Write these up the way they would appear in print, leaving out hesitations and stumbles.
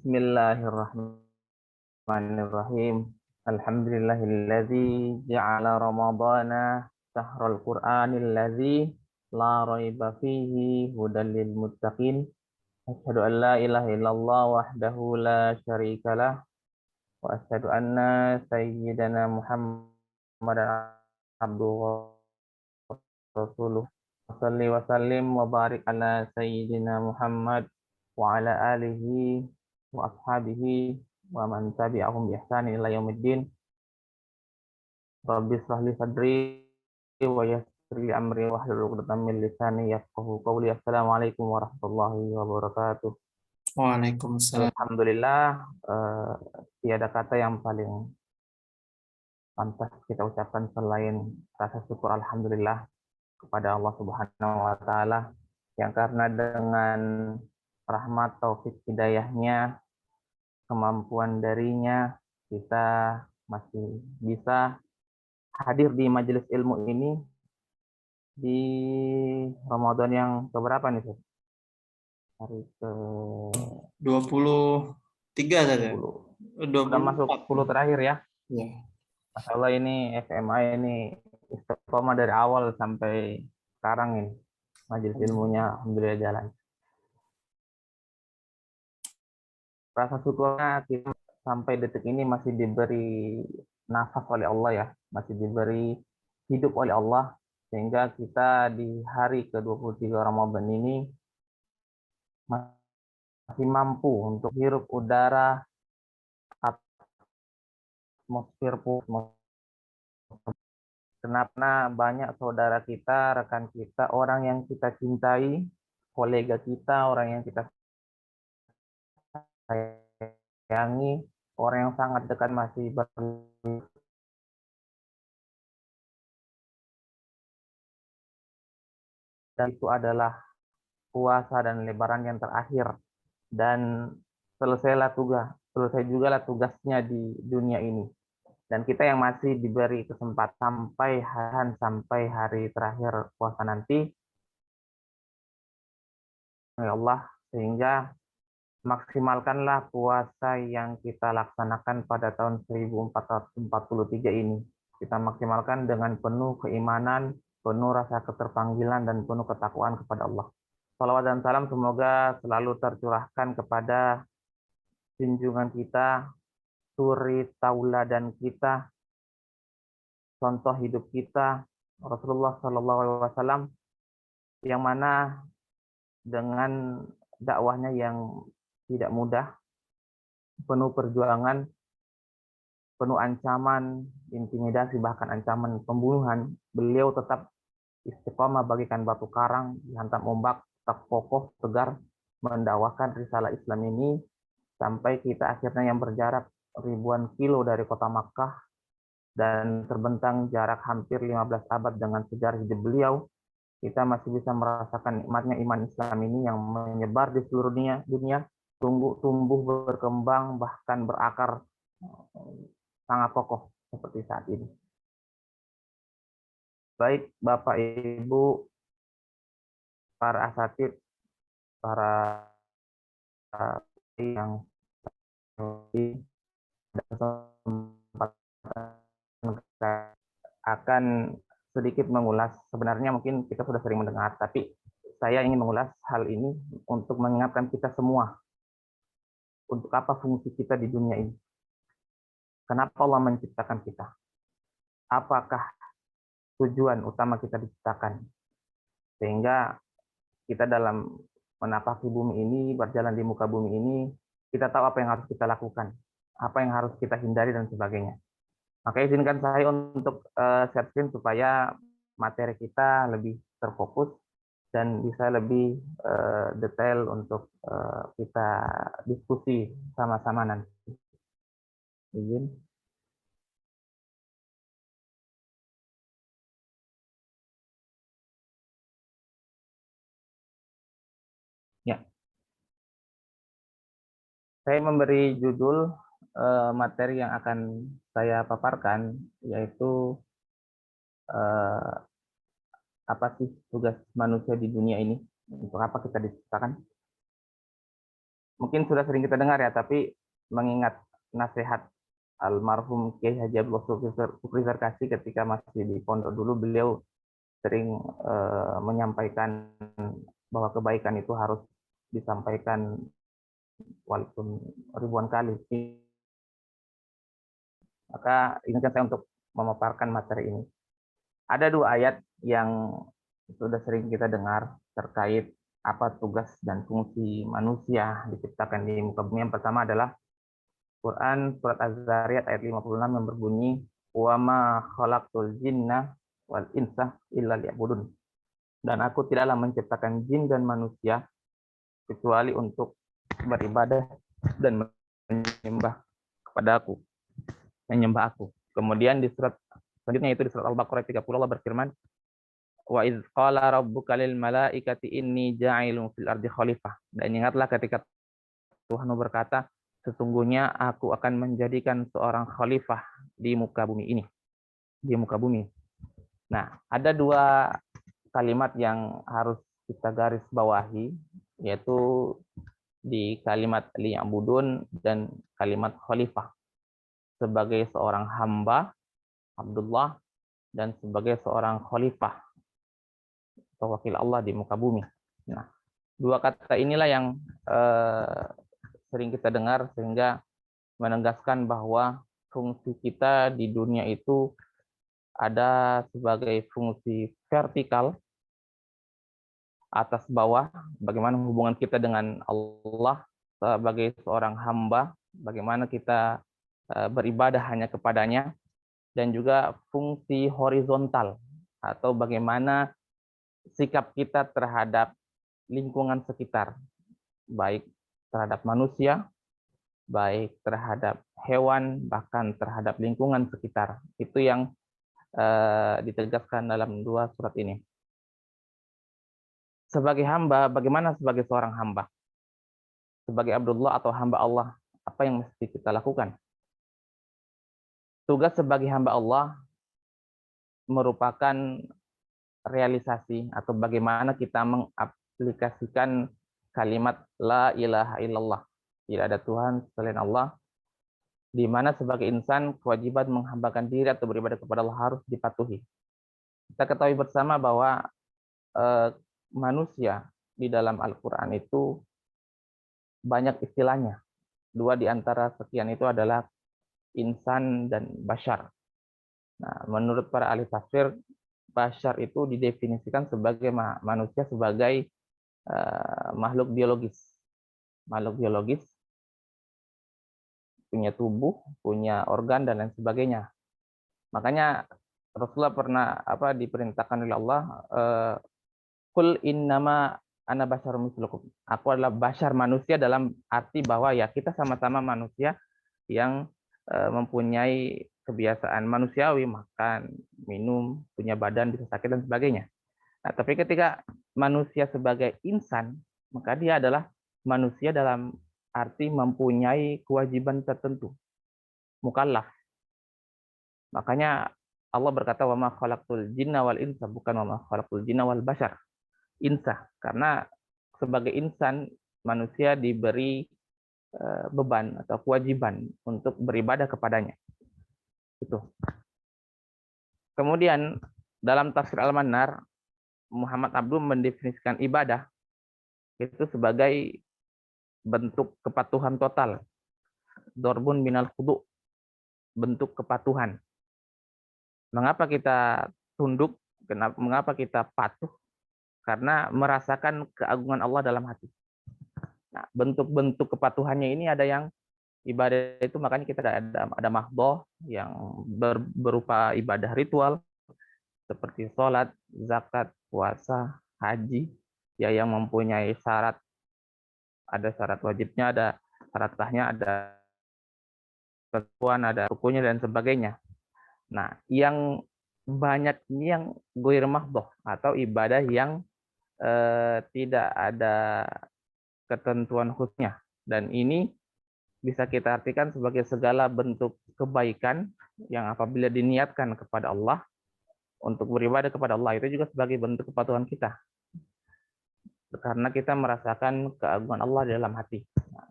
Bismillahirrahmanirrahim. Alhamdulillahilladzi ja'ala Ramadana syahrul Qur'anil ladzi la raiba fihi hudal lil muttaqin. Asyhadu an la ilaha illallah wahdahu la syarikalah wa asyhadu anna sayyidana Muhammadan abduhu wa rasuluh. Shalli wa sallim wa barik ala sayyidina Muhammad wa ala alihi wa ashabihi wa man tabi'ahum bi ihsan ila yaumiddin. Rabbi shrah li sadri wa yassir li amri wahlul 'uqdatam min lisani yafqahu qawli. Assalamualaikum warahmatullahi wabarakatuh. Waalaikumsalam. Alhamdulillah, tiada kata yang paling pantas kita ucapkan selain rasa syukur alhamdulillah kepada Allah Subhanahu wa taala yang karena dengan rahmat taufik hidayahnya, kemampuan darinya, kita masih bisa hadir di majelis ilmu ini di Ramadan yang keberapa nih, Sob? Hari ke 23 saja. 10. Udah masuk 24. 10 terakhir ya. Ya. Masya Allah, ini FMI ini istiqomah dari awal sampai sekarang ini. Majelis ilmunya alhamdulillah jalan. Rasa syukurnya kita sampai detik ini masih diberi nafas oleh Allah ya, masih diberi hidup oleh Allah, sehingga kita di hari ke-23 Ramadan ini masih mampu untuk hirup udara, atmosfer pun. Karena banyak saudara kita, rekan kita, orang yang kita cintai, kolega kita, orang yang kita sayangi, orang yang sangat dekat masih dan itu adalah puasa dan lebaran yang terakhir, dan selesai juga lah tugasnya di dunia ini, dan kita yang masih diberi kesempatan sampai hari terakhir puasa nanti ya Allah, sehingga maksimalkanlah puasa yang kita laksanakan pada tahun 1443 ini. Kita maksimalkan dengan penuh keimanan, penuh rasa keterpanggilan, dan penuh ketakwaan kepada Allah. Salawat dan salam semoga selalu tercurahkan kepada junjungan kita, suri tauladan kita, contoh hidup kita, Rasulullah Shallallahu Alaihi Wasallam, yang mana dengan dakwahnya yang tidak mudah, penuh perjuangan, penuh ancaman, intimidasi, bahkan ancaman pembunuhan, beliau tetap istiqomah bagaikan batu karang dihantam ombak, tetap kokoh, tegar mendakwakan risalah Islam ini sampai kita akhirnya yang berjarak ribuan kilo dari kota Makkah dan terbentang jarak hampir 15 abad dengan sejarah hidup beliau, kita masih bisa merasakan nikmatnya iman Islam ini yang menyebar di seluruh dunia, tumbuh berkembang, bahkan berakar sangat kokoh seperti saat ini. Baik Bapak Ibu, para asatid, para yang akan sedikit mengulas, sebenarnya mungkin kita sudah sering mendengar, tapi saya ingin mengulas hal ini untuk mengingatkan kita semua, untuk apa fungsi kita di dunia ini. Kenapa Allah menciptakan kita? Apakah tujuan utama kita diciptakan? Sehingga kita dalam menapaki bumi ini, berjalan di muka bumi ini, kita tahu apa yang harus kita lakukan, apa yang harus kita hindari, dan sebagainya. Maka izinkan saya untuk share screen supaya materi kita lebih terfokus dan bisa lebih detail untuk kita diskusi sama-sama nanti. Izin. Ya. Saya memberi judul materi yang akan saya paparkan, yaitu apa sih tugas manusia di dunia ini, untuk apa kita diciptakan. mungkin sudah sering kita dengar ya, tapi mengingat nasihat almarhum Kiai Haji Abdullah Syukri Sarkasi ketika masih di pondok dulu, beliau sering menyampaikan bahwa kebaikan itu harus disampaikan walaupun ribuan kali. Maka izinkan saya untuk memaparkan materi ini. Ada dua ayat yang sudah sering kita dengar terkait apa tugas dan fungsi manusia diciptakan di muka bumi. Yang pertama adalah Quran surat Az-Zariyat ayat 56 yang berbunyi wa ma khalaqtul jinna wal insa illa liya'budun. Dan aku tidaklah menciptakan jin dan manusia kecuali untuk beribadah dan menyembah kepada aku, menyembah aku. Kemudian di surat selanjutnya, itu di surat Al-Baqarah 30, Allah berfirman, wa idz qala rabbuka lil malaikati inni ja'ilun fil ardi khalifah. Dan ingatlah ketika Tuhan berkata, sesungguhnya aku akan menjadikan seorang khalifah di muka bumi ini, di muka bumi. Nah, ada dua kalimat yang harus kita garis bawahi, yaitu di kalimat liya'budun dan kalimat khalifah. Sebagai seorang hamba, Abdullah, dan sebagai seorang khalifah atau wakil Allah di muka bumi. Nah, dua kata inilah yang sering kita dengar, sehingga menegaskan bahwa fungsi kita di dunia itu ada sebagai fungsi vertikal, atas bawah, bagaimana hubungan kita dengan Allah sebagai seorang hamba, bagaimana kita beribadah hanya kepadanya, dan juga fungsi horizontal, atau bagaimana sikap kita terhadap lingkungan sekitar, baik terhadap manusia, baik terhadap hewan, bahkan terhadap lingkungan sekitar. Itu yang ditegaskan dalam dua surat ini. Sebagai hamba, bagaimana sebagai seorang hamba? Sebagai Abdullah atau hamba Allah, apa yang mesti kita lakukan? Tugas sebagai hamba Allah merupakan realisasi atau bagaimana kita mengaplikasikan kalimat la ilaha illallah, tidak ada Tuhan selain Allah, di mana sebagai insan kewajiban menghambakan diri atau beribadah kepada Allah harus dipatuhi. Kita ketahui bersama bahwa manusia di dalam Al-Quran itu banyak istilahnya. Dua di antara sekian itu adalah insan dan bashar. Nah, menurut para ahli tafsir, bashar itu didefinisikan sebagai manusia sebagai makhluk biologis. Makhluk biologis, punya tubuh, punya organ, dan lain sebagainya. Makanya Rasulullah pernah diperintahkan oleh Allah, Qul innama ana basyarum mislukum. Aku adalah bashar, manusia, dalam arti bahwa ya kita sama-sama manusia yang mempunyai kebiasaan manusiawi, makan, minum, punya badan, bisa sakit dan sebagainya. Nah, tapi ketika manusia sebagai insan, maka dia adalah manusia dalam arti mempunyai kewajiban tertentu, mukallaf. Makanya Allah berkata, wa ma khalaqtul jinna wal insa, bukan wa ma khalaqtul jinna wal bashar. Insa, karena sebagai insan manusia diberi beban atau kewajiban untuk beribadah kepadanya. Itu. Kemudian dalam tafsir Al-Manar, Muhammad Abdul mendefinisikan ibadah itu sebagai bentuk kepatuhan total. Dorbun minal khudu, bentuk kepatuhan. Mengapa kita tunduk? Mengapa kita patuh? Karena merasakan keagungan Allah dalam hati. Nah, bentuk-bentuk kepatuhannya ini ada yang ibadah itu, makanya kita ada mahdhah yang berupa ibadah ritual seperti sholat, zakat, puasa, haji, ya, yang mempunyai syarat, ada syarat wajibnya, ada syarat sahnya, ada ketentuan, ada rukunnya dan sebagainya. Nah, yang banyak ini yang ghair mahdhah atau ibadah yang tidak ada ketentuan khususnya, dan ini bisa kita artikan sebagai segala bentuk kebaikan yang apabila diniatkan kepada Allah untuk beribadah kepada Allah, itu juga sebagai bentuk kepatuhan kita, karena kita merasakan keagungan Allah dalam hati. Nah,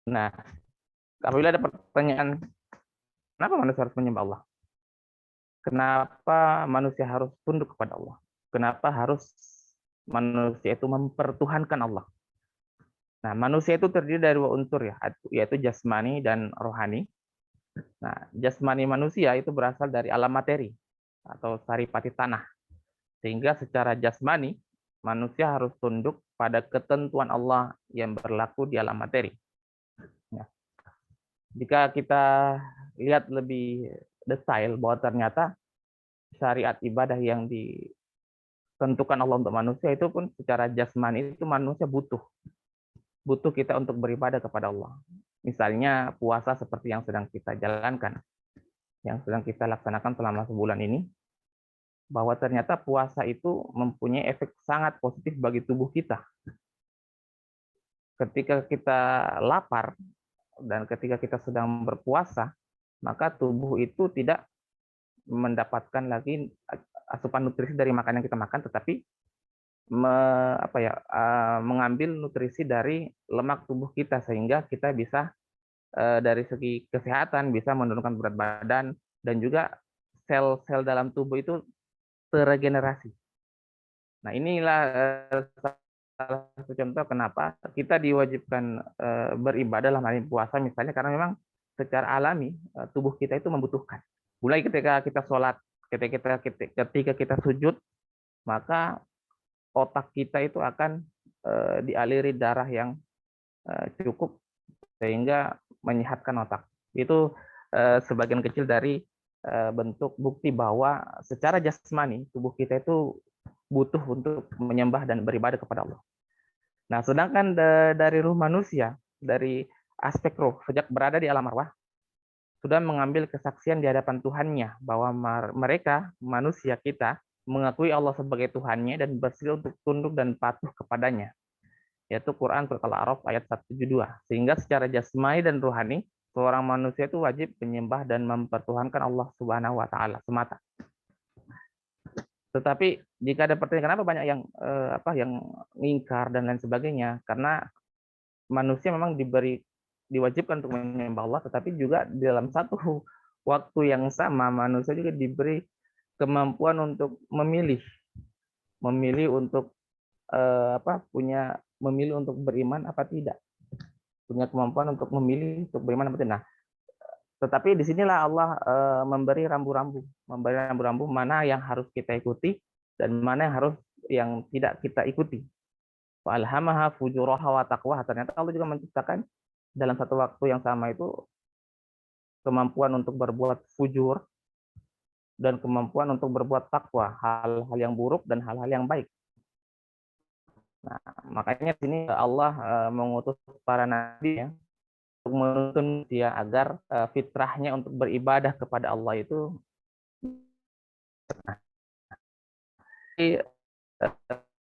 Nah, apabila ada pertanyaan, kenapa manusia harus menyembah Allah? Kenapa manusia harus tunduk kepada Allah? Kenapa harus manusia itu mempertuhankan Allah? Nah, manusia itu terdiri dari dua unsur ya, yaitu jasmani dan rohani. Nah, jasmani manusia itu berasal dari alam materi atau saripati tanah. Sehingga secara jasmani, manusia harus tunduk pada ketentuan Allah yang berlaku di alam materi. Ya. Jika kita lihat lebih detail bahwa ternyata syariat ibadah yang ditentukan Allah untuk manusia itu pun secara jasmani itu manusia butuh kita untuk beribadah kepada Allah. Misalnya puasa seperti yang sedang kita jalankan, yang sedang kita laksanakan selama sebulan ini, bahwa ternyata puasa itu mempunyai efek sangat positif bagi tubuh kita. Ketika kita lapar dan ketika kita sedang berpuasa, maka tubuh itu tidak mendapatkan lagi asupan nutrisi dari makanan yang kita makan, tetapi mengambil nutrisi dari lemak tubuh kita sehingga kita bisa dari segi kesehatan bisa menurunkan berat badan dan juga sel-sel dalam tubuh itu terregenerasi. Nah, inilah salah satu contoh kenapa kita diwajibkan beribadah dalam hal puasa misalnya karena memang secara alami tubuh kita itu membutuhkan. Mulai ketika kita sholat, ketika kita sujud, maka otak kita itu akan dialiri darah yang cukup sehingga menyehatkan otak. Itu sebagian kecil dari bentuk bukti bahwa secara jasmani tubuh kita itu butuh untuk menyembah dan beribadah kepada Allah. Nah, sedangkan dari ruh manusia, dari aspek ruh, sejak berada di alam arwah, sudah mengambil kesaksian di hadapan Tuhannya bahwa mereka, manusia kita, mengakui Allah sebagai Tuhannya dan bersedia untuk tunduk dan patuh kepadanya. Yaitu Quran surat Al-A'raf ayat 172. Sehingga secara jasmani dan rohani, seorang manusia itu wajib menyembah dan mempertuhankan Allah Subhanahu wa taala semata. Tetapi jika ada pertanyaan kenapa banyak yang ngingkar dan lain sebagainya, karena manusia memang diwajibkan untuk menyembah Allah, tetapi juga dalam satu waktu yang sama manusia juga diberi kemampuan untuk memilih untuk memilih untuk beriman apa tidak, punya kemampuan untuk memilih untuk beriman apa tidak. Nah, tetapi disinilah Allah memberi rambu-rambu mana yang harus kita ikuti dan mana yang tidak kita ikuti. Alhamaha fujuraha wa taqwa. Ternyata Allah juga menciptakan dalam satu waktu yang sama itu kemampuan untuk berbuat fujur dan kemampuan untuk berbuat takwa, hal-hal yang buruk dan hal-hal yang baik. Nah, makanya sini Allah mengutus para nabi ya, untuk menuntun dia agar fitrahnya untuk beribadah kepada Allah itu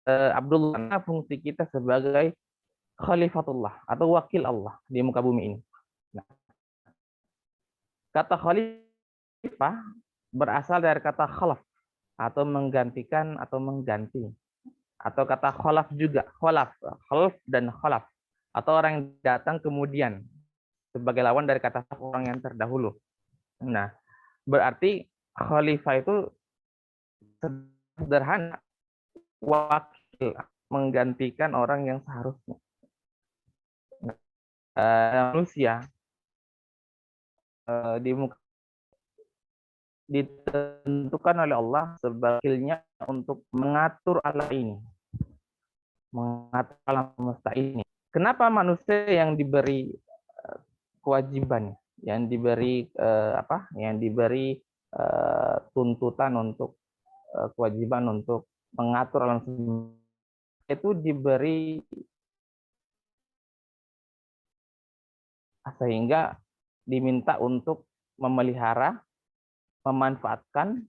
Abdullah, fungsi kita sebagai khalifatullah atau wakil Allah di muka bumi ini. Nah, kata khalifah berasal dari kata khalaf atau menggantikan atau mengganti. Atau kata khalaf juga, khalaf dan khalaf. Atau orang yang datang kemudian sebagai lawan dari kata orang yang terdahulu. Nah, berarti khalifah itu sederhana, wakil, menggantikan orang yang seharusnya. Manusia ditentukan oleh Allah sebagainya untuk mengatur alam ini, mengatur alam semesta ini. Kenapa manusia yang diberi kewajiban, yang diberi tuntutan untuk kewajiban untuk mengatur alam semesta itu diberi sehingga diminta untuk memelihara, memanfaatkan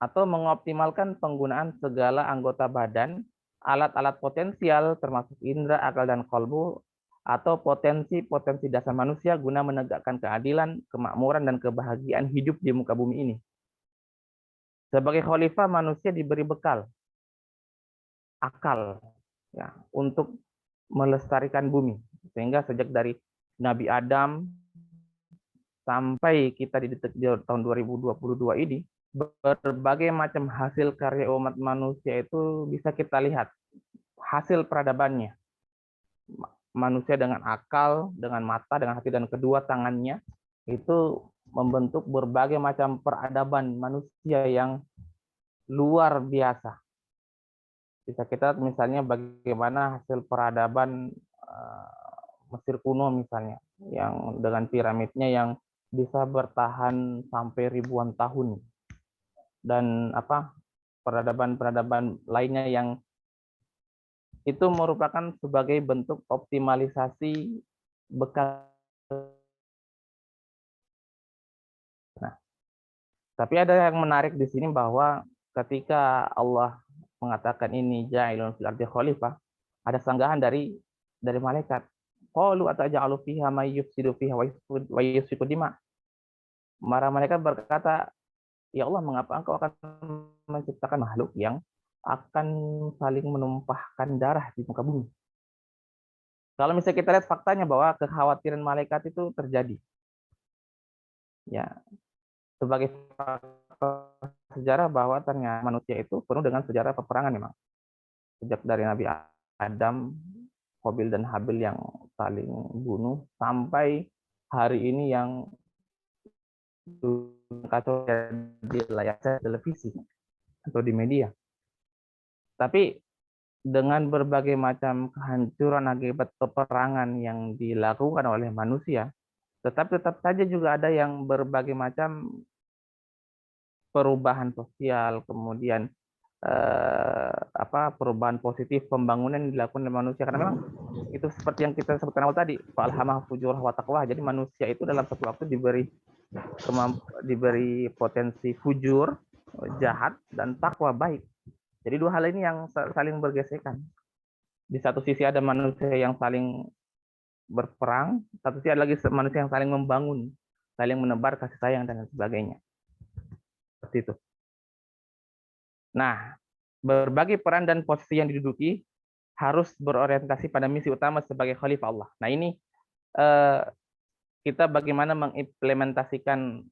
atau mengoptimalkan penggunaan segala anggota badan, alat-alat potensial termasuk indera, akal dan kalbu atau potensi-potensi dasar manusia guna menegakkan keadilan, kemakmuran dan kebahagiaan hidup di muka bumi ini. Sebagai khalifah manusia diberi bekal akal ya untuk melestarikan bumi sehingga sejak dari Nabi Adam sampai kita di tahun 2022 ini, berbagai macam hasil karya umat manusia itu bisa kita lihat hasil peradabannya. Manusia dengan akal, dengan mata, dengan hati, dan kedua tangannya itu membentuk berbagai macam peradaban manusia yang luar biasa. Bisa kita misalnya bagaimana hasil peradaban Mesir kuno misalnya, yang dengan piramidnya yang bisa bertahan sampai ribuan tahun, dan peradaban-peradaban lainnya yang itu merupakan sebagai bentuk optimalisasi bekas. Nah, tapi ada yang menarik di sini bahwa ketika Allah mengatakan ini ja'ilun fil ardi khalifah, ada sanggahan dari malaikat. Qalu ataj'alu fiha may yufsidu fiha wa yasfiku dima. Para malaikat berkata, ya Allah, mengapa engkau akan menciptakan makhluk yang akan saling menumpahkan darah di muka bumi? Kalau misalnya kita lihat faktanya bahwa kekhawatiran malaikat itu terjadi. Ya, sebagai faktor sejarah bahwa ternyata manusia itu penuh dengan sejarah peperangan memang. Sejak dari Nabi Adam, Qabil dan Habil yang saling bunuh, sampai hari ini yang kacau di layar televisi atau di media. Tapi dengan berbagai macam kehancuran akibat peperangan yang dilakukan oleh manusia, tetap saja juga ada yang berbagai macam perubahan sosial, kemudian perubahan positif, pembangunan yang dilakukan oleh manusia, karena memang itu seperti yang kita sebutkan awal tadi, fa'alhamah fujurah wa taqwah. Jadi manusia itu dalam satu waktu diberi potensi fujur, jahat, dan takwa baik. Jadi dua hal ini yang saling bergesekan. Di satu sisi ada manusia yang saling berperang, satu sisi ada lagi manusia yang saling membangun, saling menebar kasih sayang dan sebagainya. Seperti itu. Nah, berbagai peran dan posisi yang diduduki harus berorientasi pada misi utama sebagai khalifah Allah. Nah, ini kita bagaimana mengimplementasikan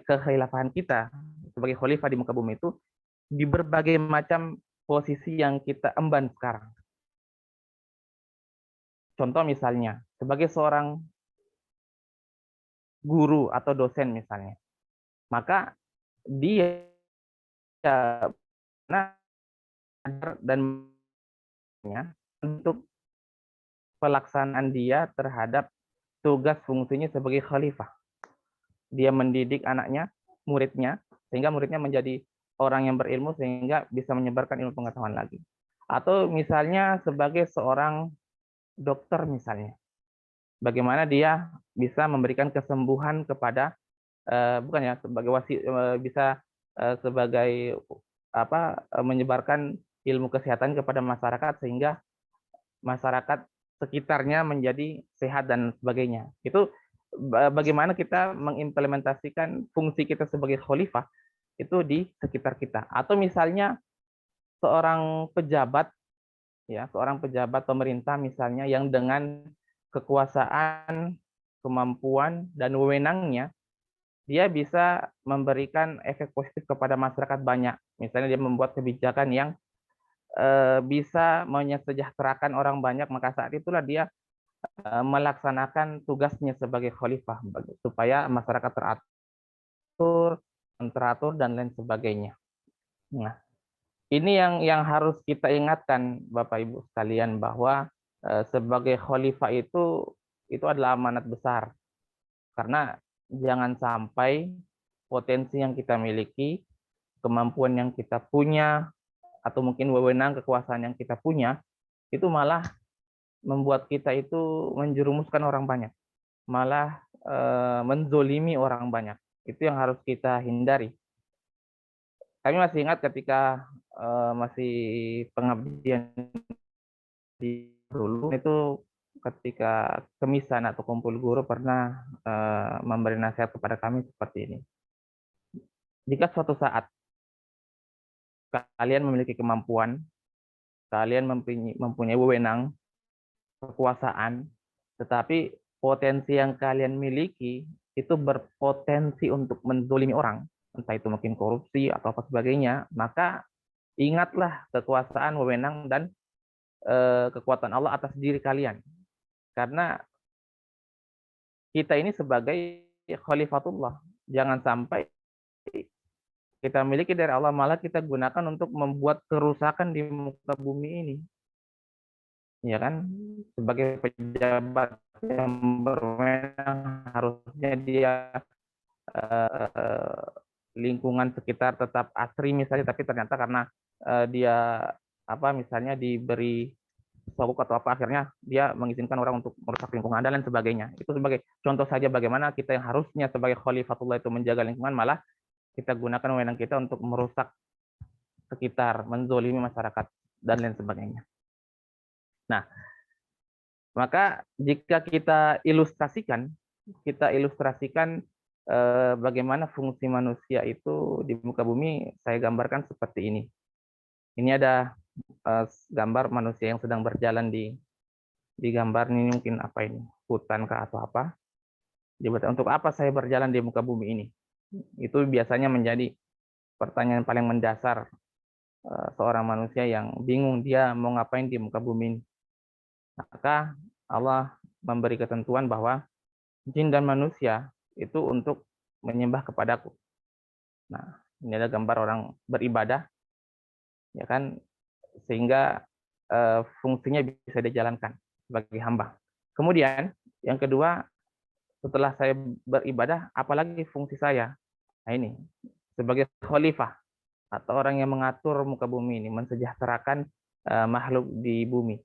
kekhilafahan kita sebagai khalifah di muka bumi itu di berbagai macam posisi yang kita emban sekarang. Contoh misalnya, sebagai seorang guru atau dosen misalnya, maka dia dan untuk pelaksanaan dia terhadap tugas fungsinya sebagai khalifah. Dia mendidik anaknya, muridnya, sehingga muridnya menjadi orang yang berilmu sehingga bisa menyebarkan ilmu pengetahuan lagi. Atau misalnya sebagai seorang dokter misalnya, bagaimana dia bisa memberikan kesembuhan kepada bukan ya sebagai bisa sebagai menyebarkan ilmu kesehatan kepada masyarakat sehingga masyarakat sekitarnya menjadi sehat dan sebagainya. Itu bagaimana kita mengimplementasikan fungsi kita sebagai khalifah itu di sekitar kita. Atau misalnya seorang pejabat, ya, seorang pejabat pemerintah misalnya yang dengan kekuasaan, kemampuan, dan wewenangnya dia bisa memberikan efek positif kepada masyarakat banyak. Misalnya dia membuat kebijakan yang bisa menyejahterakan orang banyak, maka saat itulah dia melaksanakan tugasnya sebagai khalifah supaya masyarakat teratur dan lain sebagainya. Nah, ini yang harus kita ingatkan Bapak Ibu sekalian bahwa sebagai khalifah itu adalah amanat besar. Karena jangan sampai potensi yang kita miliki, kemampuan yang kita punya, atau mungkin wewenang kekuasaan yang kita punya, itu malah membuat kita itu menjerumuskan orang banyak, malah menzolimi orang banyak. Itu yang harus kita hindari. Kami masih ingat ketika masih pengabdian di dulu itu, ketika kemisan atau kumpul guru pernah memberi nasihat kepada kami seperti ini. Jika suatu saat kalian memiliki kemampuan, kalian mempunyai wewenang, kekuasaan, Tetapi potensi yang kalian miliki itu berpotensi untuk menzolimi orang, entah itu mungkin korupsi atau apa sebagainya, maka ingatlah kekuasaan, wewenang, dan kekuatan Allah atas diri kalian. Karena kita ini sebagai khalifatullah. Jangan sampai kita miliki dari Allah, malah kita gunakan untuk membuat kerusakan di muka bumi ini. Ya kan? Sebagai pejabat yang berwenang, harusnya dia lingkungan sekitar tetap asri misalnya, tapi ternyata karena dia misalnya diberi sogok atau apa, akhirnya dia mengizinkan orang untuk merusak lingkungan dan lain sebagainya. Itu sebagai contoh saja bagaimana kita yang harusnya sebagai khalifatullah itu menjaga lingkungan, malah kita gunakan wewenang kita untuk merusak sekitar, menzolimi masyarakat dan lain sebagainya. Nah, maka jika kita ilustrasikan bagaimana fungsi manusia itu di muka bumi, saya gambarkan seperti ini. Ini ada gambar manusia yang sedang berjalan di gambar ini, mungkin apa ini, hutan kah atau apa. Untuk apa saya berjalan di muka bumi ini? Itu biasanya menjadi pertanyaan paling mendasar seorang manusia yang bingung dia mau ngapain di muka bumi ini. Maka Allah memberi ketentuan bahwa jin dan manusia itu untuk menyembah kepadaku. Nah, ini ada gambar orang beribadah, ya kan, sehingga fungsinya bisa dijalankan sebagai hamba. Kemudian yang kedua, setelah saya beribadah, apalagi fungsi saya? Nah ini, sebagai khalifah atau orang yang mengatur muka bumi ini, mensejahterakan makhluk di bumi.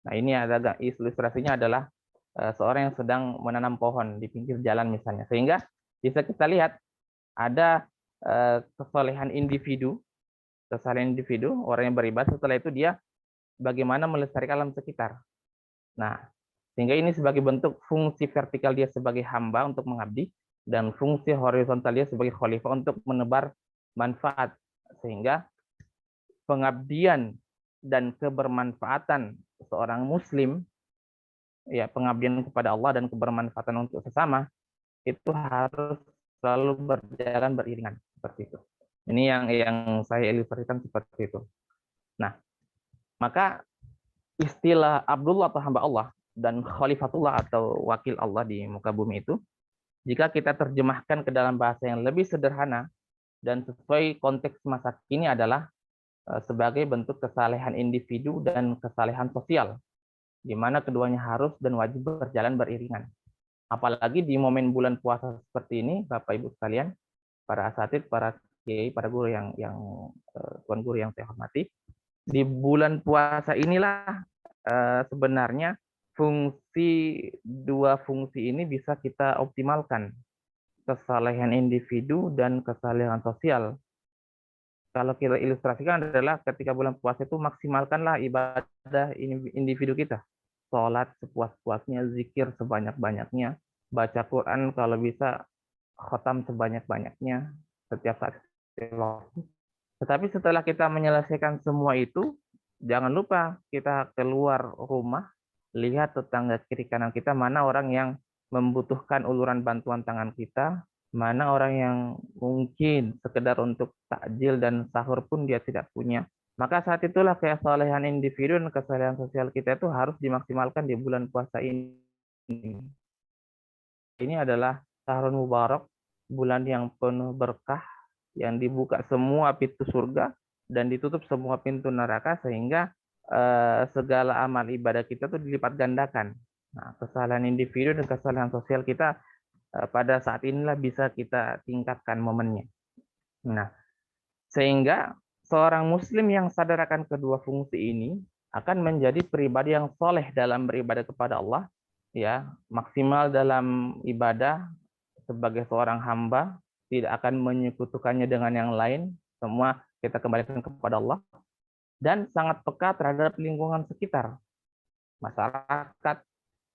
Nah ini ada ilustrasinya adalah seorang yang sedang menanam pohon di pinggir jalan misalnya, sehingga bisa kita lihat ada kesalehan individu, orang yang beribadah, setelah itu dia bagaimana melestarikan alam sekitar. Nah, sehingga ini sebagai bentuk fungsi vertikal dia sebagai hamba untuk mengabdi, dan fungsi horizontal dia sebagai khalifah untuk menebar manfaat, sehingga pengabdian dan kebermanfaatan seorang muslim, ya, pengabdian kepada Allah dan kebermanfaatan untuk sesama, itu harus selalu berjalan beriringan seperti itu. Ini yang saya ilustrasikan seperti itu. Nah, maka istilah Abdullah atau hamba Allah dan khalifatullah atau wakil Allah di muka bumi itu, jika kita terjemahkan ke dalam bahasa yang lebih sederhana dan sesuai konteks masa kini, adalah sebagai bentuk kesalehan individu dan kesalehan sosial, di mana keduanya harus dan wajib berjalan beriringan. Apalagi di momen bulan puasa seperti ini, Bapak Ibu sekalian, para asatid, para kiai, para guru yang tuan guru yang saya hormati, di bulan puasa inilah sebenarnya dua fungsi ini bisa kita optimalkan, kesalehan individu dan kesalehan sosial. Kalau kita ilustrasikan adalah ketika bulan puasa itu maksimalkanlah ibadah individu kita. Sholat sepuas-puasnya, zikir sebanyak-banyaknya, baca Quran kalau bisa khotam sebanyak-banyaknya setiap saat, setiap waktu. Tetapi setelah kita menyelesaikan semua itu, jangan lupa kita keluar rumah, lihat tetangga kiri kanan kita, mana orang yang membutuhkan uluran bantuan tangan kita, mana orang yang mungkin sekedar untuk takjil dan sahur pun dia tidak punya. Maka saat itulah kesalehan individu dan kesalehan sosial kita itu harus dimaksimalkan di bulan puasa ini. Ini adalah Syahrul Mubarak, bulan yang penuh berkah, yang dibuka semua pintu surga dan ditutup semua pintu neraka, sehingga segala amal ibadah kita tuh dilipat gandakan. Nah, kesalahan individu dan kesalahan sosial kita pada saat inilah bisa kita tingkatkan momennya. Nah, sehingga seorang muslim yang sadar akan kedua fungsi ini akan menjadi pribadi yang soleh dalam beribadah kepada Allah, ya, maksimal dalam ibadah sebagai seorang hamba, tidak akan menyekutukannya dengan yang lain, semua kita kembalikan kepada Allah, dan sangat peka terhadap lingkungan sekitar, masyarakat,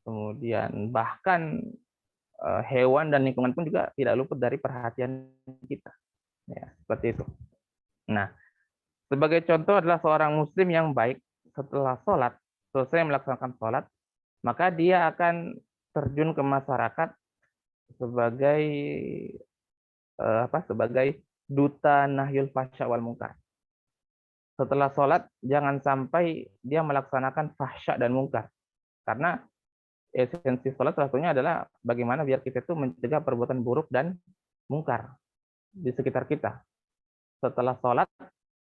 kemudian bahkan hewan dan lingkungan pun juga tidak luput dari perhatian kita. Ya, seperti itu. Nah, sebagai contoh adalah seorang muslim yang baik setelah sholat, selesai melaksanakan sholat, maka dia akan terjun ke masyarakat sebagai sebagai duta nahyul fahsya wal munkar. Setelah sholat, jangan sampai dia melaksanakan fahsya dan munkar. Karena esensi sholat salah satunya adalah bagaimana biar kita itu mencegah perbuatan buruk dan munkar di sekitar kita. Setelah sholat,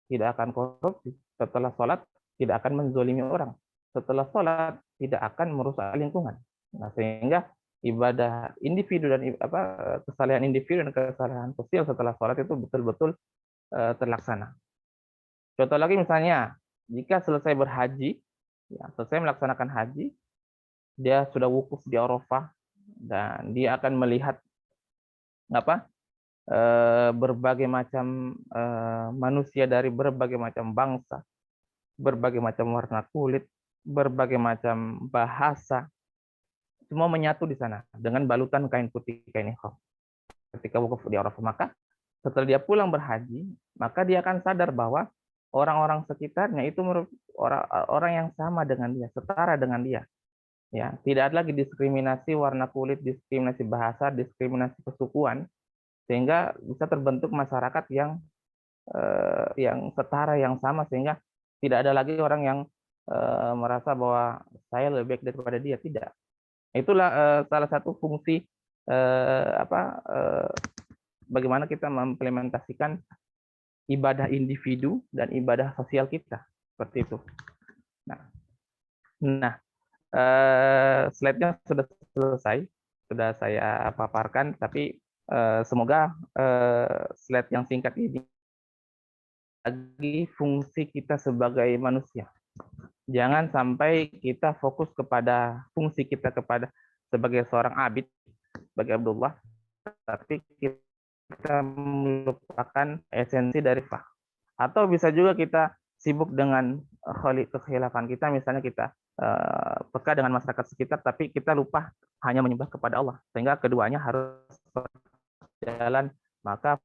tidak akan korupsi. Setelah sholat, tidak akan menzolimi orang. Setelah sholat, tidak akan merusak lingkungan. Nah, sehingga ibadah individu dan kesalehan individu dan kesalehan sosial setelah sholat itu betul-betul terlaksana. Contoh lagi misalnya, jika selesai berhaji, ya, selesai melaksanakan haji, dia sudah wukuf di Arafah dan dia akan melihat berbagai macam manusia dari berbagai macam bangsa, berbagai macam warna kulit, berbagai macam bahasa, semua menyatu di sana dengan balutan kain putih, kain ihram. Ketika wukuf di Arafah, maka setelah dia pulang berhaji, maka dia akan sadar bahwa orang-orang sekitarnya itu orang yang sama dengan dia, setara dengan dia. Ya, tidak ada lagi diskriminasi warna kulit, diskriminasi bahasa, diskriminasi kesukuan, sehingga bisa terbentuk masyarakat yang setara, yang sama, sehingga tidak ada lagi orang yang merasa bahwa saya lebih baik daripada dia. Tidak. Itulah salah satu fungsi bagaimana kita mengimplementasikan ibadah individu dan ibadah sosial kita, seperti itu. Nah, slide-nya sudah selesai, sudah saya paparkan, tapi semoga slide yang singkat ini lagi fungsi kita sebagai manusia. Jangan sampai kita fokus kepada fungsi kita sebagai seorang abid, sebagai Abdullah, tapi kita melupakan esensi dari fah. Atau bisa juga kita sibuk dengan kekhilafan kita, misalnya kita peka dengan masyarakat sekitar, tapi kita lupa hanya menyembah kepada Allah, sehingga keduanya harus berjalan. Maka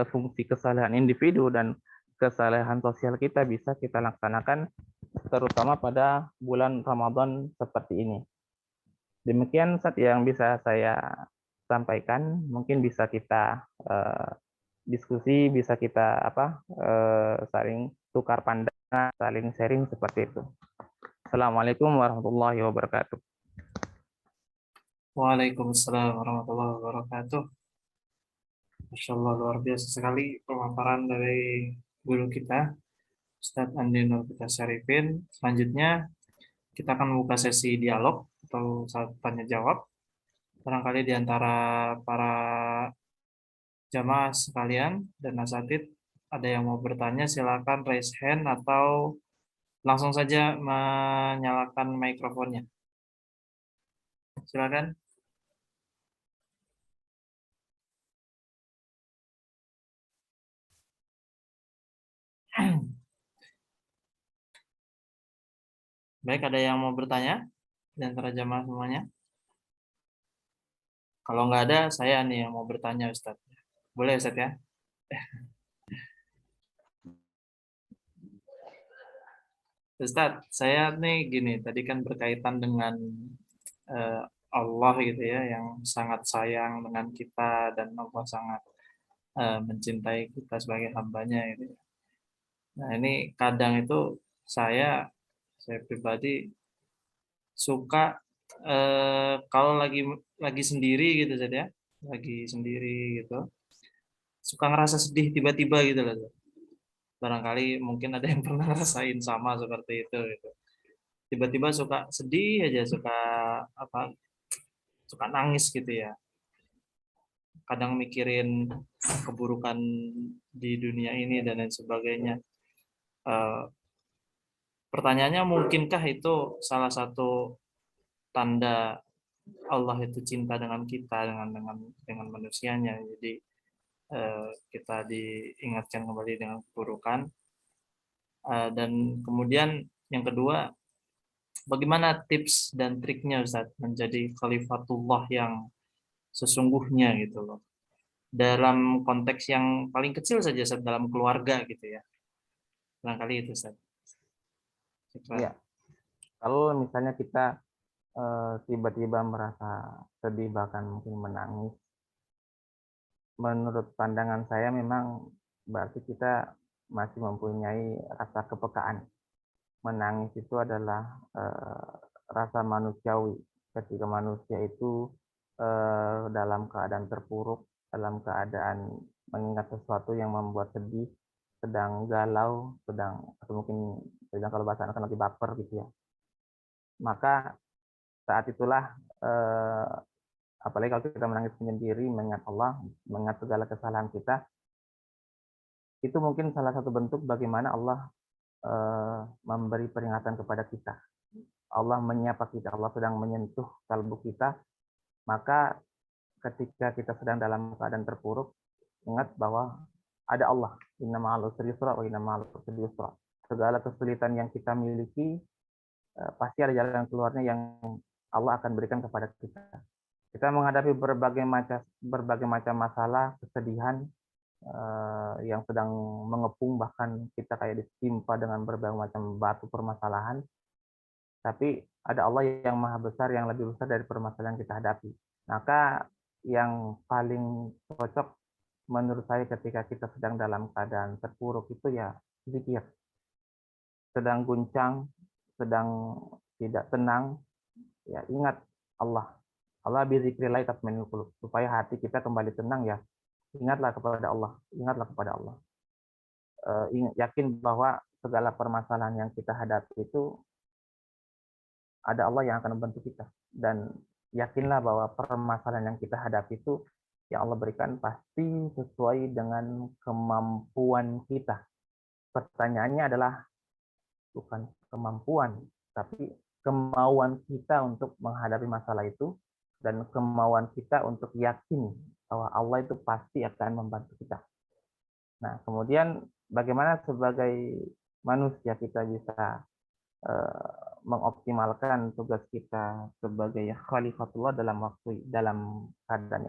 fungsi kesalehan individu dan kesalehan sosial kita bisa kita laksanakan, terutama pada bulan Ramadan seperti ini. Demikian Ustaz yang bisa saya sampaikan. Mungkin bisa kita diskusi, bisa kita saling tukar pandangan, saling sharing seperti itu. Assalamualaikum warahmatullahi wabarakatuh. Waalaikumsalam warahmatullahi wabarakatuh. Masya Allah, luar biasa sekali pemaparan dari guru kita, Ustadz Andi Nurfita Syarifin. Selanjutnya, kita akan membuka sesi dialog atau saat tanya jawab. Barangkali di antara para jamaah sekalian dan asatidz ada yang mau bertanya, silakan raise hand atau langsung saja menyalakan mikrofonnya. Silakan. Baik, ada yang mau bertanya di antara jamaah semuanya? Kalau nggak ada, saya nih yang mau bertanya, Ustadz. Boleh, Ustadz ya? Ustadz, saya nih gini, tadi kan berkaitan dengan Allah gitu ya, yang sangat sayang dengan kita dan Allah sangat mencintai kita sebagai hambanya gitu ya. Nah ini kadang itu saya pribadi suka kalau lagi sendiri gitu ya, lagi sendiri gitu, suka ngerasa sedih tiba-tiba gitu loh. Barangkali mungkin ada yang pernah ngerasain sama seperti itu gitu. Tiba-tiba suka sedih aja, suka nangis gitu ya. Kadang mikirin keburukan di dunia ini dan lain sebagainya. Pertanyaannya, mungkinkah itu salah satu tanda Allah itu cinta dengan kita, dengan manusianya. Jadi kita diingatkan kembali dengan keburukan. Dan kemudian yang kedua, bagaimana tips dan triknya Ustaz menjadi khalifatullah yang sesungguhnya gitu loh. Dalam konteks yang paling kecil saja Ustaz, dalam keluarga gitu ya. Barangkali itu Ustaz. Ya. Kalau misalnya kita tiba-tiba merasa sedih bahkan mungkin menangis, menurut pandangan saya memang berarti kita masih mempunyai rasa kepekaan. Menangis itu adalah rasa manusiawi. Ketika manusia itu dalam keadaan terpuruk, dalam keadaan mengingat sesuatu yang membuat sedih, sedang galau, atau mungkin sedang kalau bahasa anak lagi baper gitu ya. Maka saat itulah apalagi kalau kita menangis menyendiri, mengingat Allah, mengingat segala kesalahan kita, itu mungkin salah satu bentuk bagaimana Allah memberi peringatan kepada kita. Allah menyapa kita, Allah sedang menyentuh kalbu kita, maka ketika kita sedang dalam keadaan terpuruk, ingat bahwa ada Allah. Inna ma'al usri yusra wa inna ma'al usri yusra. Segala kesulitan yang kita miliki, pasti ada jalan keluarnya yang Allah akan berikan kepada kita. Kita menghadapi berbagai macam masalah, kesedihan yang sedang mengepung, bahkan kita kayak ditimpa dengan berbagai macam batu permasalahan. Tapi ada Allah yang maha besar, yang lebih besar dari permasalahan yang kita hadapi. Maka yang paling cocok menurut saya ketika kita sedang dalam keadaan terpuruk itu ya zikir. Sedang guncang, sedang tidak tenang, ya ingat Allah. Allah bizikrillah tatmainnul qulub. Supaya hati kita kembali tenang ya, ingatlah kepada Allah, ingatlah kepada Allah. Yakin bahwa segala permasalahan yang kita hadapi itu ada Allah yang akan membantu kita, dan yakinlah bahwa permasalahan yang kita hadapi itu yang Allah berikan pasti sesuai dengan kemampuan kita. Pertanyaannya adalah bukan kemampuan, tapi kemauan kita untuk menghadapi masalah itu, dan kemauan kita untuk yakin bahwa Allah itu pasti akan membantu kita. Nah, kemudian bagaimana sebagai manusia kita bisa mengoptimalkan tugas kita sebagai khalifatullah dalam keadaan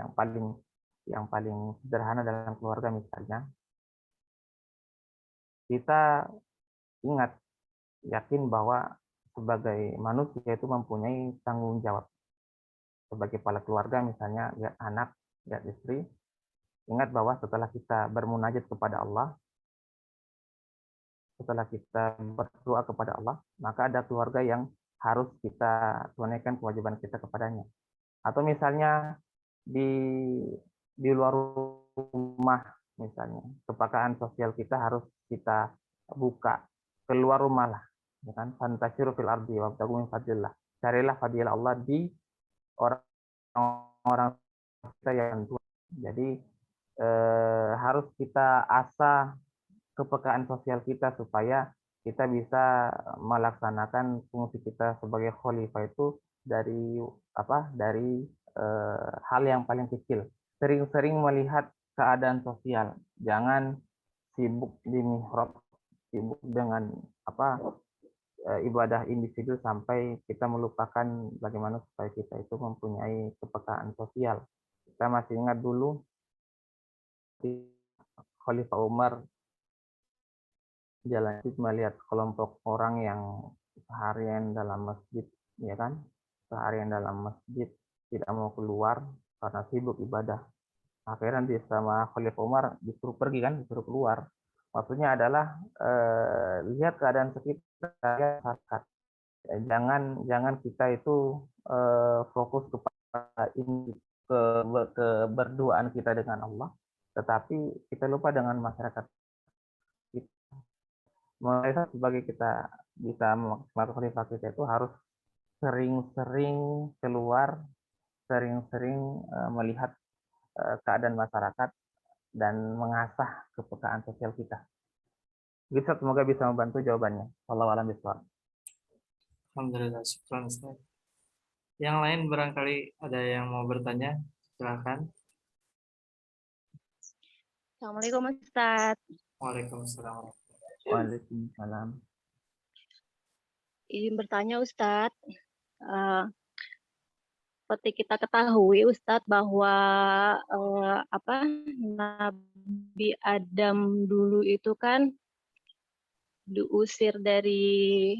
yang paling sederhana dalam keluarga misalnya. Kita ingat, yakin bahwa sebagai manusia itu mempunyai tanggung jawab. Sebagai kepala keluarga misalnya, lihat anak, lihat istri, ingat bahwa setelah kita bermunajat kepada Allah, setelah kita berdoa kepada Allah, maka ada keluarga yang harus kita tunaikan kewajiban kita kepadanya. Atau misalnya di luar rumah misalnya, kepekaan sosial kita harus kita buka. Keluar rumah lah, ya kan? Fantasyiru fil ardi wabtaghu min fadlillah. Carilah fadilah Allah di orang-orang kita yang tua. Jadi harus kita asah kepekaan sosial kita supaya kita bisa melaksanakan fungsi kita sebagai khalifah itu dari hal yang paling kecil. Sering-sering melihat keadaan sosial, jangan sibuk di mihrab, sibuk dengan ibadah individu sampai kita melupakan bagaimana supaya kita itu mempunyai kepekaan sosial. Kita masih ingat dulu Khalifah Umar jalan melihat kelompok orang yang seharian dalam masjid, ya kan? Seharian dalam masjid, tidak mau keluar karena sibuk ibadah. Akhirnya dia sama Khalifah Umar disuruh pergi kan, disuruh keluar. Maksudnya adalah lihat keadaan sekitar, jangan kita itu fokus kepada ini keberduaan kita dengan Allah, tetapi kita lupa dengan masyarakat. Mulai sebagai kita bisa memaksimalkan khalifah kita itu harus sering-sering keluar, sering-sering melihat keadaan masyarakat dan mengasah kepekaan sosial kita. Gitu, semoga bisa membantu jawabannya. Wallahu a'lam bishawab. Alhamdulillah, syukran Ustaz. Yang lain barangkali ada yang mau bertanya, silakan. Assalamualaikum Ustaz. Waalaikumsalam. Waalaikumsalam. Izin bertanya Ustaz. Seperti kita ketahui Ustadz bahwa Nabi Adam dulu itu kan diusir dari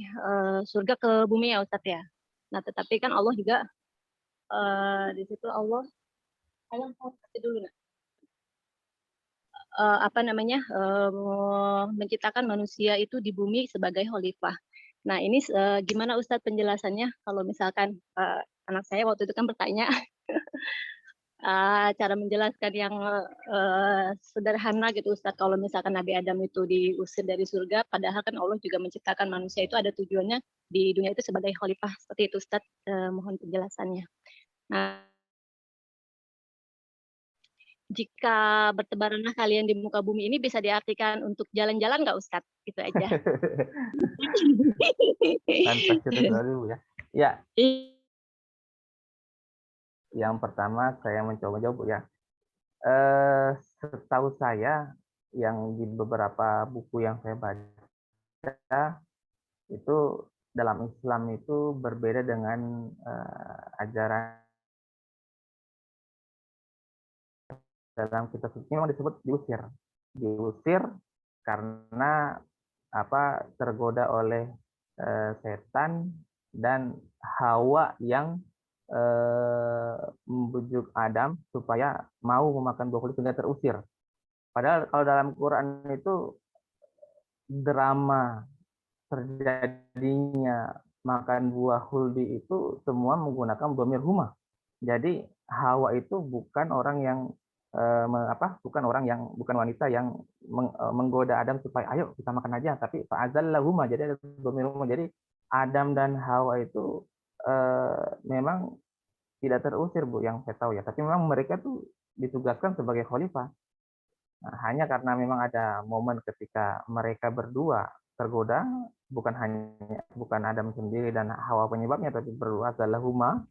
surga ke bumi ya Ustadz ya. Nah, tetapi kan Allah juga di situ Allah ayam kasih dulu nah. Apa namanya menciptakan manusia itu di bumi sebagai khalifah. Nah, ini gimana Ustadz penjelasannya kalau misalkan anak saya waktu itu kan bertanya cara menjelaskan yang sederhana gitu Ustadz, kalau misalkan Nabi Adam itu diusir dari surga, padahal kan Allah juga menciptakan manusia itu ada tujuannya di dunia itu sebagai khalifah. Seperti itu Ustadz, mohon penjelasannya. Nah, jika bertebaranlah kalian di muka bumi ini bisa diartikan untuk jalan-jalan nggak Ustadz? Itu aja. Fantasi terlalu ya. Ya, yang pertama saya mencoba jawab ya. Setahu saya yang di beberapa buku yang saya baca itu dalam Islam itu berbeda dengan ajaran dalam kitab suci memang disebut diusir karena tergoda oleh setan dan Hawa yang membujuk Adam supaya mau memakan buah sehingga terusir. Padahal kalau dalam Quran itu drama terjadinya makan buah huldi itu semua menggunakan dhamir huma. Jadi Hawa itu bukan orang yang bukan wanita yang menggoda Adam supaya ayo kita makan aja, tapi fa'azallahuma, jadi ada dhamir huma. Jadi Adam dan Hawa itu memang tidak terusir Bu yang saya tahu ya, tapi memang mereka tuh ditugaskan sebagai khalifah. Nah, hanya karena memang ada momen ketika mereka berdua tergoda, bukan Adam sendiri dan Hawa penyebabnya, tapi berdua adalah huma,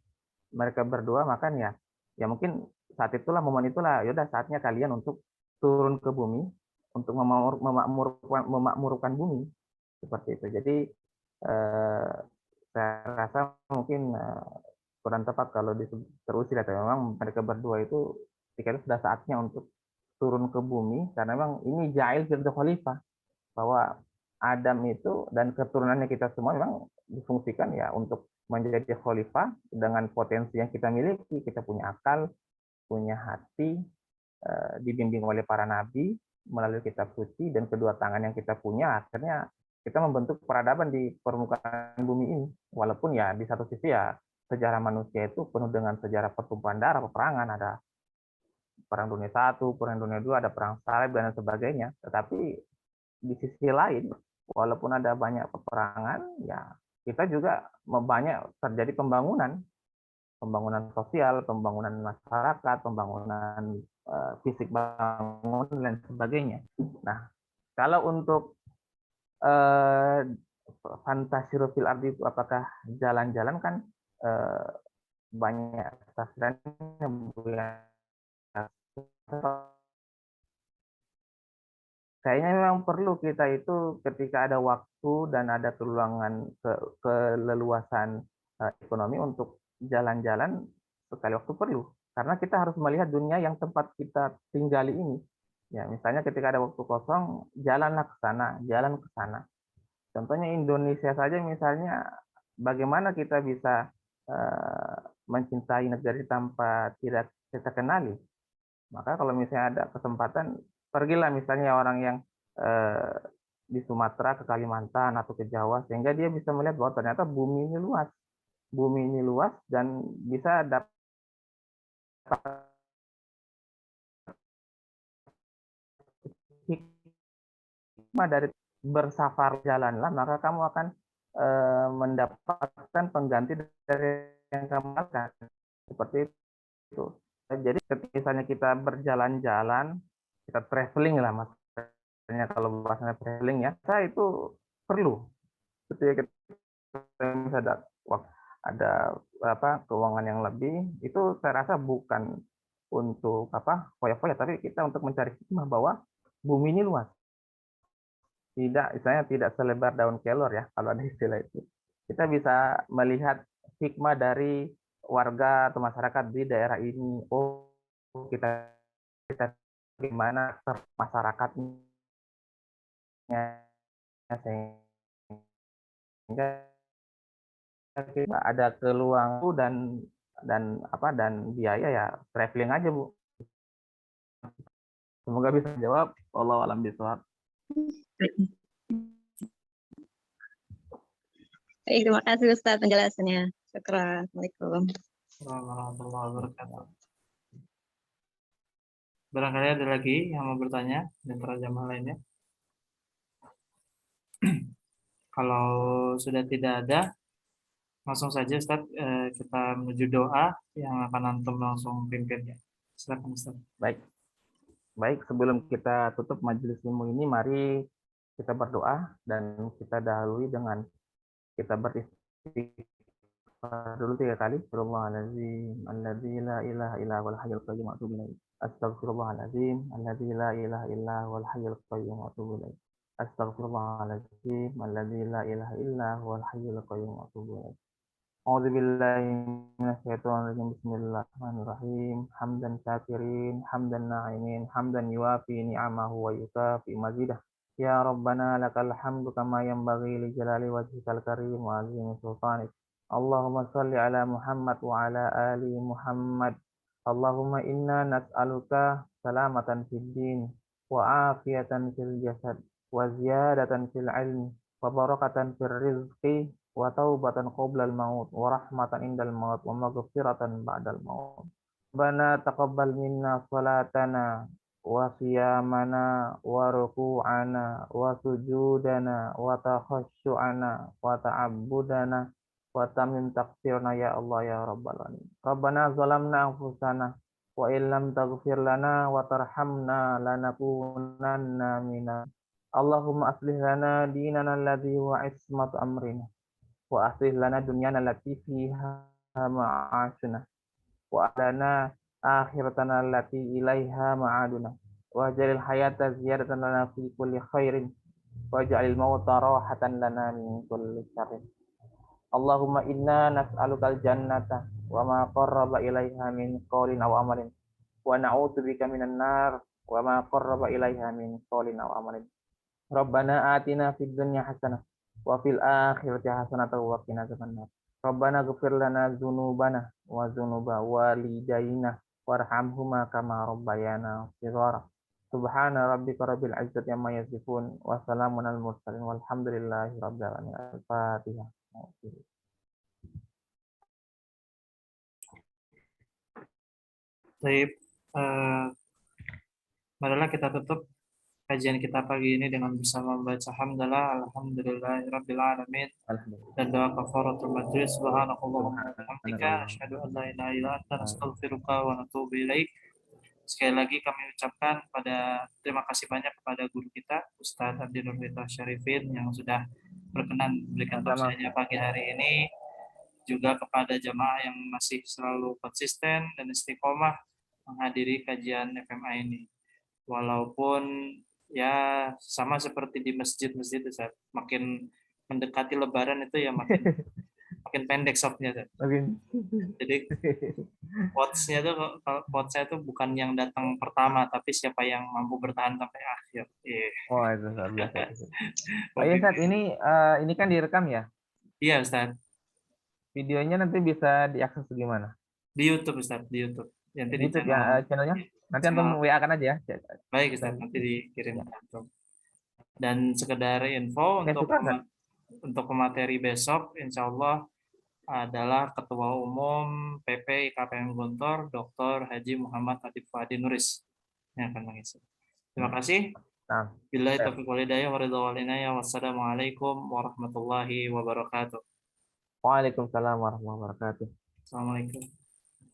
mereka berdua makan ya. Ya mungkin saat itulah momen itulah yaudah saatnya kalian untuk turun ke bumi untuk memakmurkan bumi seperti itu. Jadi saya rasa mungkin kurang tepat kalau terusir atau memang mereka berdua itu ketika itu sudah saatnya untuk turun ke bumi karena memang ini jahil firda khalifah bahwa Adam itu dan keturunannya kita semua memang difungsikan ya untuk menjadi khalifah dengan potensi yang kita miliki. Kita punya akal, punya hati, dibimbing oleh para nabi melalui kitab suci dan kedua tangan yang kita punya, akhirnya kita membentuk peradaban di permukaan bumi ini. Walaupun ya di satu sisi ya sejarah manusia itu penuh dengan sejarah pertumpahan darah, peperangan, ada perang dunia satu, perang dunia dua, ada perang salib dan sebagainya. Tetapi di sisi lain, walaupun ada banyak peperangan, ya kita juga banyak terjadi pembangunan sosial, pembangunan masyarakat, pembangunan fisik bangunan dan sebagainya. Nah, kalau untuk fantasi fil ardi itu apakah jalan-jalan kan banyak tafsirannya Bu ya. Kayaknya memang perlu kita itu ketika ada waktu dan ada keleluasan ekonomi untuk jalan-jalan sekali waktu perlu. Karena kita harus melihat dunia yang tempat kita tinggali ini. Ya, misalnya ketika ada waktu kosong, jalanlah ke sana, jalan ke sana. Contohnya Indonesia saja misalnya, bagaimana kita bisa mencintai negara tanpa tidak kita kenali. Maka kalau misalnya ada kesempatan, pergilah misalnya orang yang di Sumatera ke Kalimantan atau ke Jawa, sehingga dia bisa melihat bahwa ternyata bumi ini luas dan bisa dapat hikmah dari bersafar jalanlah, maka kamu akan mendapatkan pengganti dari yang kamu lakukan. Seperti itu. Jadi ketika misalnya kita berjalan-jalan, kita traveling lah maksudnya, kalau bahasanya traveling ya, saya itu perlu. Ketika kita ada keuangan yang lebih, itu saya rasa bukan untuk foya-foya, tapi kita untuk mencari hikmah bahwa bumi ini luas. Istilahnya tidak selebar daun kelor ya, kalau ada istilah itu. Kita bisa melihat hikmah dari warga atau masyarakat di daerah ini. Oh, kita bagaimana masyarakatnya sehingga kita ada keluang dan biaya ya traveling aja Bu. Semoga bisa jawab. Wallahu a'lam bishawab. Baik, terima kasih Ustadz penjelasannya. Syukran. Assalamualaikum. Warahmatullahi wabarakatuh. Barangkali ada lagi yang mau bertanya di antara jamaah lainnya. Kalau sudah tidak ada, langsung saja Ustaz, kita menuju doa yang akan antum langsung pimpin ya. Silakan Ustaz. Baik, sebelum kita tutup majelis ilmu ini, mari kita berdoa dan kita dahului dengan kita beristighfar dulu 3 kali. Astagfirullahaladzim, alladzi la ilaha illa huwal hayyul qayyum wa atubu ilaih. Astagfirullahaladzim, alladzi la ilaha illa huwal hayyul qayyum wa atubu ilaih. Astagfirullahaladzim, alladzi la ilaha illa huwal hayyul qayyum wa atubu ilaih. A'udzu billahi minasyaitonir rajim. Bismillahirrahmanirrahim. Hamdan syakirin, hamdan na'imin, hamdan yuwafi ni'amahu wa yukafi mazidah. Ya Rabbana lakal hamdu kama yanbaghi li jalali wajhikal karim wa azimi sultanik. Allahumma salli ala Muhammad wa ala ali Muhammad. Allahumma inna nas'aluka salamatan fid din wa afiyatan fil jasad wa ziyadatan fil ilmi wa barakatan fil rizqi wa taubatan qoblal maut wa rahmatan indal maut wa maghfiratan ba'dal maut. Rabbana taqabbal minna salatana wa qiyamana wa ruku'ana wa sujudana wa takhashu'ana wa ta'abbudana wa tamim taqsirna ya Allah ya Rabbal alamin. Rabbana zalamna anfusana wa illam taghfir lana wa tarhamna lanakunanna minal. Allahumma aslih lana dinana alladhi wa ismatu amrina wa aslih lana dunyana allati fiha ma'ashuna wa lana akhiratana allati ilaiha ma'aduna wa jalil hayata ziyadatan lana fi kulli khairin wa ja'alil mauta rahatan lana min kulli syarrin. Allahumma inna nas'alukal jannata wa ma qarraba ilaiha min qawlin aw amalin wa na'udzubika minan nar wa ma qarraba ilaiha min qawlin aw amalin. Rabbana atina fid dunya hasanah wa fil akhirati hasanatan wa qina adzabannar. Rabbana ighfir lana dzunubana wa dzunuba walidayna warhamhuma kama rabbayana shighara. Subhana rabbika rabbil izzati amma yasifun wa salamun alal mursalin walhamdulillahi rabbil alamin. Al-Fatihah. Baik, marilah kita tutup kajian kita pagi ini dengan bersama membaca hamdalah alhamdulillahirabbil alamin dan doa kafaratul majlis. Subhanakallahumma wa bihamdika asyhadu an la ilaha illa anta astaghfiruka wa atubu ilaik. Sekali lagi kami ucapkan terima kasih banyak kepada guru kita Ustadz Abdi Nurmita Syarifin yang sudah berkenan memberikan tausiahnya pagi hari ini, juga kepada jamaah yang masih selalu konsisten dan istiqomah menghadiri kajian FMA ini. Walaupun ya sama seperti di masjid-masjid, makin mendekati Lebaran itu ya makin pendek softnya. Jadi quotes-nya tuh bukan yang datang pertama, tapi siapa yang mampu bertahan sampai akhir. Oh, itu luar biasa. Oh iya, Ustaz, ini kan direkam ya? Iya, Ustaz. Videonya nanti bisa diakses gimana? Di YouTube, Ustaz, di YouTube. Nanti di YouTube channel, ya, channelnya? Nanti antum WA kan aja ya? Baik, Ustaz, nanti dikirim ke antum. Dan sekedar info untuk pemateri besok, insya Allah adalah Ketua Umum PP IKPM Gontor, Dr. Haji Muhammad Adib Fadi Nuris yang akan mengisi. Terima kasih. Billahi taufiq wal hidayah wa ridha wal inayah. Wassalamualaikum warahmatullahi wabarakatuh. Waalaikumsalam warahmatullahi wabarakatuh. Assalamualaikum.